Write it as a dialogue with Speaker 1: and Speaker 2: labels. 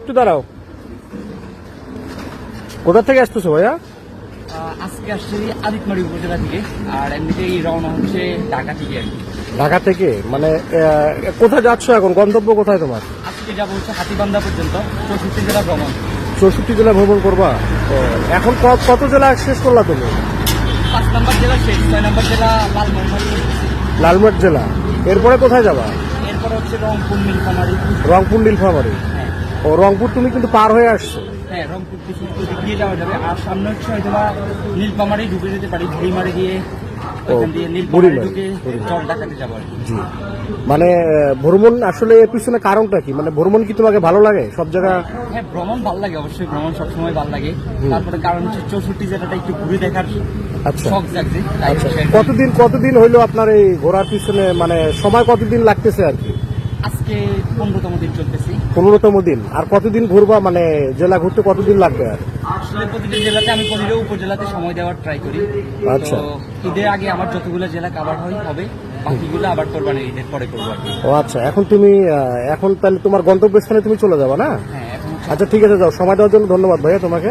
Speaker 1: একটু দাঁড়াও। কোথা থেকে আসতেছো ভাইয়া?
Speaker 2: আজকে আসছি আদিতমারি উপজেলা থেকে, আর এমনিতেই রওনা হচ্ছে ঢাকা থেকে আর কি।
Speaker 1: ঢাকা থেকে মানে কোথায় যাচ্ছ এখন? গন্তব্য কোথায় তোমার?
Speaker 2: আজকে যাবো হচ্ছে হাতিবান্ধা পর্যন্ত, 64 জেলা ভ্রমণ।
Speaker 1: 64 জেলা ভ্রমণ করবা? এখন কত জেলা শেষ করলা তুমি?
Speaker 2: 5 নম্বর জেলা শেষ, 6 নম্বর জেলা লালমোহন।
Speaker 1: লালমোহন জেলা। এরপরে কোথায় যাবা?
Speaker 2: এরপর হচ্ছে রংপুর, নীলফামারী।
Speaker 1: রংপুর, নীলফামারী।
Speaker 2: হ্যাঁ
Speaker 1: ও রংপুর তুমি কিন্তু পার হয়ে আসছো।
Speaker 2: হ্যাঁ, রংপুর কিছু দিয়ে যাওয়া যাবে। আর সামনে হচ্ছে হয়তো বা নীলফামারী ঢুকে যেতে পারি, বুড়িমারি দিয়ে, ওইখান দিয়ে নীলফামারী ঢুকে চর ঢাকাতে যাবো আর কি।
Speaker 1: জি, মানে ভ্রমণ আসলে এর পিছনে কারণটা কি? মানে ভ্রমণ কি তোমাকে ভালো লাগে সব জায়গা?
Speaker 2: হ্যাঁ, ভ্রমণ ভালো লাগে, অবশ্যই ভ্রমণ সবসময় ভালো লাগে। তারপরে কারণ হচ্ছে 64 জেলাটা একটু ঘুরে দেখার
Speaker 1: আচ্ছা
Speaker 2: শখ জাগছে। তাই
Speaker 1: আচ্ছা,
Speaker 2: হচ্ছে
Speaker 1: কতদিন হইলো আপনার এই ঘোরার পিছনে? মানে সময় কতদিন লাগতেছে আর কি?
Speaker 2: আজকে 15তম দিন চলতেছি।
Speaker 1: 15তম দিন। আর কতদিন ঘুরবা? মানে জেলা ঘুরতে কতদিন লাগবে? আর
Speaker 2: আসলে প্রতিটা জেলাতে আমি প্রতিটা উপজেলাতে সময় দেওয়ার ট্রাই করি।
Speaker 1: আচ্ছা।
Speaker 2: তো ঈদের আগে আমার যতগুলো জেলা কাভার হবে, বাকিগুলো আবার কোরবানির ঈদের পরে করবো আর কি।
Speaker 1: ও আচ্ছা, এখন তুমি এখন তাহলে তোমার গন্তব্যস্থানে তুমি চলে যাবা না?
Speaker 2: হ্যাঁ, এখন
Speaker 1: আচ্ছা ঠিক আছে, যাও। সময় দেওয়ার জন্য ধন্যবাদ ভাইয়া তোমাকে।